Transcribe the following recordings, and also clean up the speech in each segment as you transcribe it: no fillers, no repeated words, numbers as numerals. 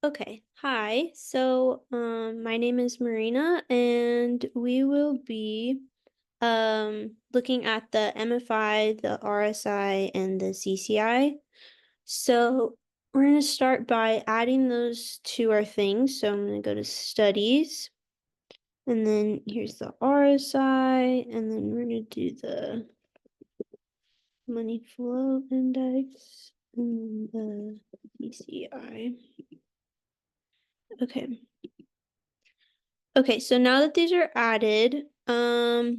Okay, hi. My name is Marina, and we will be looking at the MFI, the RSI, and the CCI. So we're gonna start by adding those to our thing. So I'm gonna go to studies, and then here's the RSI, and then we're gonna do the money flow index and the CCI. Okay. Okay, so now that these are added, I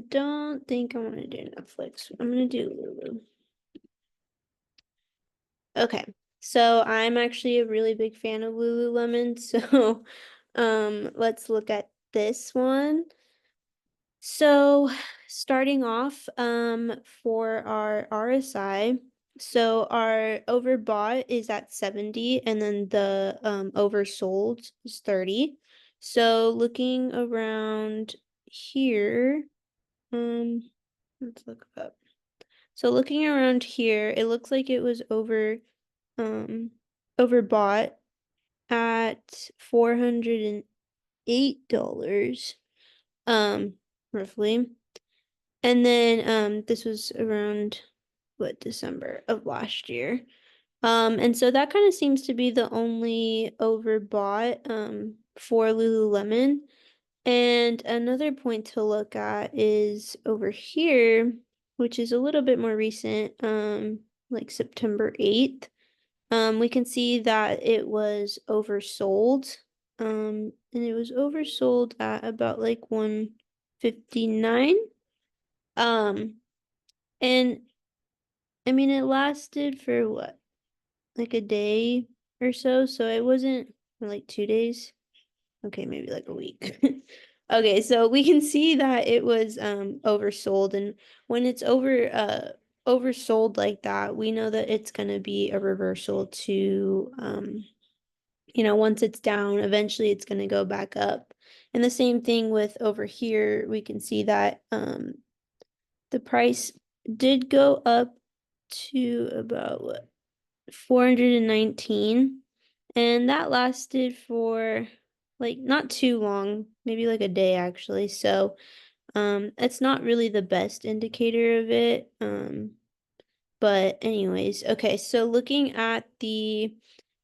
don't think I want to do Netflix. I'm gonna do Lulu. Okay, so I'm actually a really big fan of Lululemon, so let's look at this one. So starting off, for our RSI, so our overbought is at 70 and then the oversold is 30. So looking around here, um, let's look up. So looking around here, it looks like it was um overbought at $408, um, roughly. And then this was around what, December of last year. And so that kind of seems to be the only overbought for Lululemon. And another point to look at is over here, which is a little bit more recent, like September 8th. We can see that it was oversold. And it was oversold at about like 159. Um, and I mean, it lasted for what, like a day or so. So it wasn't like 2 days. Okay, maybe like a week. Okay, so we can see that it was oversold, and when it's oversold like that, we know that it's gonna be a reversal to once it's down, eventually it's gonna go back up. And the same thing with over here, we can see that the price did go up to about what, 419, and that lasted for like not too long, maybe like a day actually. So it's not really the best indicator of it. But anyways, okay, so looking at the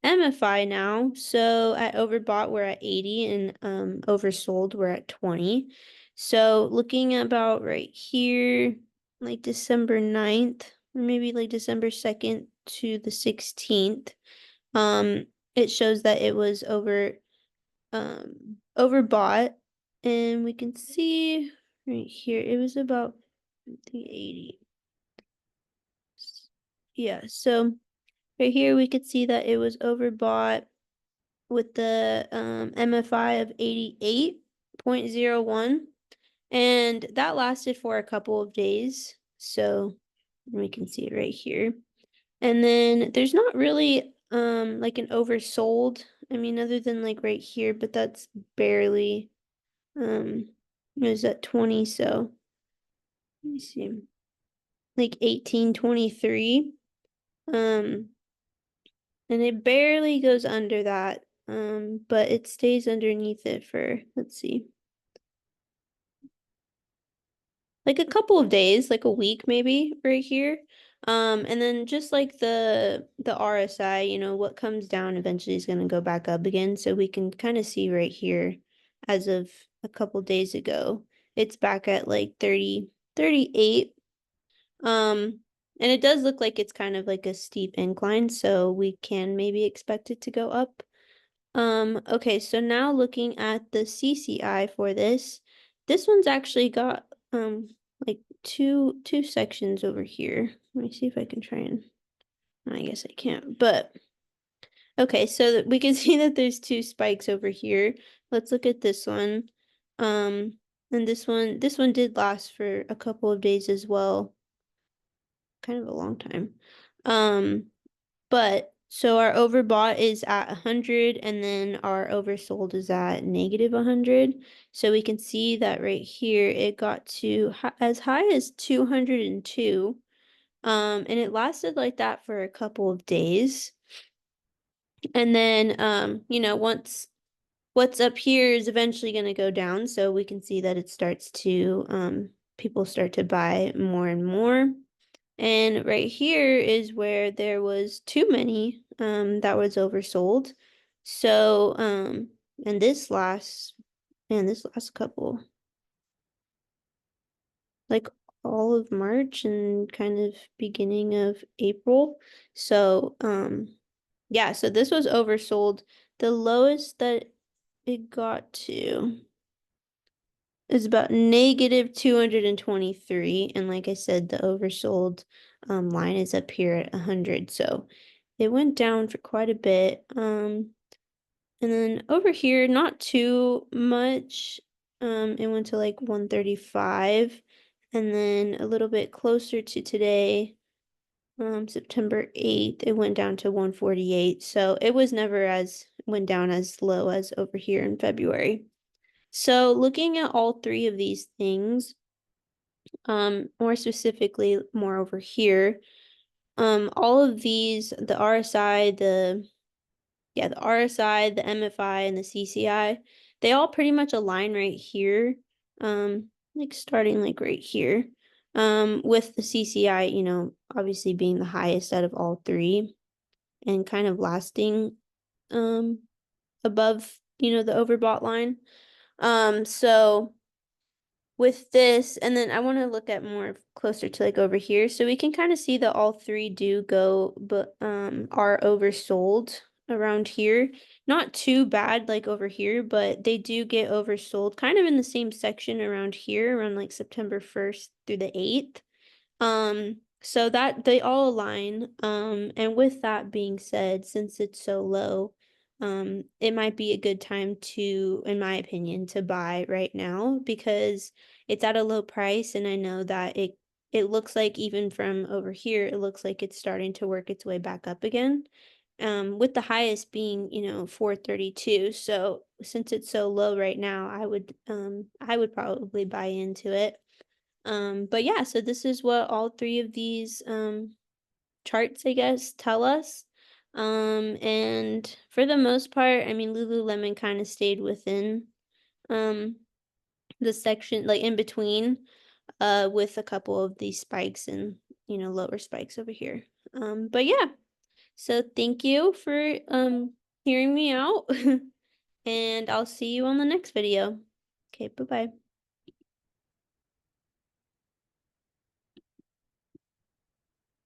MFI now, so at overbought we're at 80 and oversold we're at 20. So looking about right here, like December 9th, or maybe like December 2nd to the 16th, um, it shows that it was overbought, and we can see right here it was about, I think, 80. Yeah, so right here we could see that it was overbought with the MFI of 88.01, and that lasted for a couple of days. So we can see it right here. And then there's not really like an oversold. I mean, other than like right here, but that's barely it was at 20, so let me see. Like 1823. Um and it barely goes under that. But it stays underneath it for, let's see, like a couple of days, like a week maybe right here. And then just like the RSI, what comes down eventually is going to go back up again. So we can kind of see right here as of a couple days ago, it's back at like 30, 38. And it does look like it's kind of like a steep incline, so we can maybe expect it to go up. Okay, so now looking at the CCI for this one's actually got like two sections over here. Let me see if I can try and, I guess I can't, but okay, so that we can see that there's two spikes over here. Let's look at this one. And this one did last for a couple of days as well. Kind of a long time. But so our overbought is at 100 and then our oversold is at negative 100. So we can see that right here it got to as high as 202. And it lasted like that for a couple of days. And then, once what's up here is eventually going to go down. So we can see that it starts to, people start to buy more and more. And right here is where there was too many, that was oversold. So, and this last couple, like all of March and kind of beginning of April. So, yeah, so this was oversold. The lowest that it got to is about negative 223. And like I said, the oversold line is up here at 100. So it went down for quite a bit. And then over here, not too much. It went to like 135. And then a little bit closer to today, September 8th, it went down to 148. So it was never went down as low as over here in February. So looking at all three of these things, more specifically, more over here, all of these, the RSI, the RSI, the MFI, and the CCI, they all pretty much align right here, like starting like right here, with the CCI, obviously being the highest out of all three and kind of lasting, above, the overbought line. So with this, and then I want to look at more closer to like over here, so we can kind of see that all three do go, but are oversold around here. Not too bad like over here, but they do get oversold kind of in the same section around here, around like September 1st through the 8th. So that they all align. And with that being said, since it's so low, it might be a good time to, in my opinion, to buy right now because it's at a low price, and I know that it looks like even from over here, it looks like it's starting to work its way back up again. With the highest being, 432. So since it's so low right now, I would probably buy into it. But yeah, so this is what all three of these charts, I guess, tell us. And for the most part, I mean, Lululemon kind of stayed within um the section, like in between, with a couple of these spikes and lower spikes over here. But yeah, so thank you for hearing me out, and I'll see you on the next video. Okay, bye bye.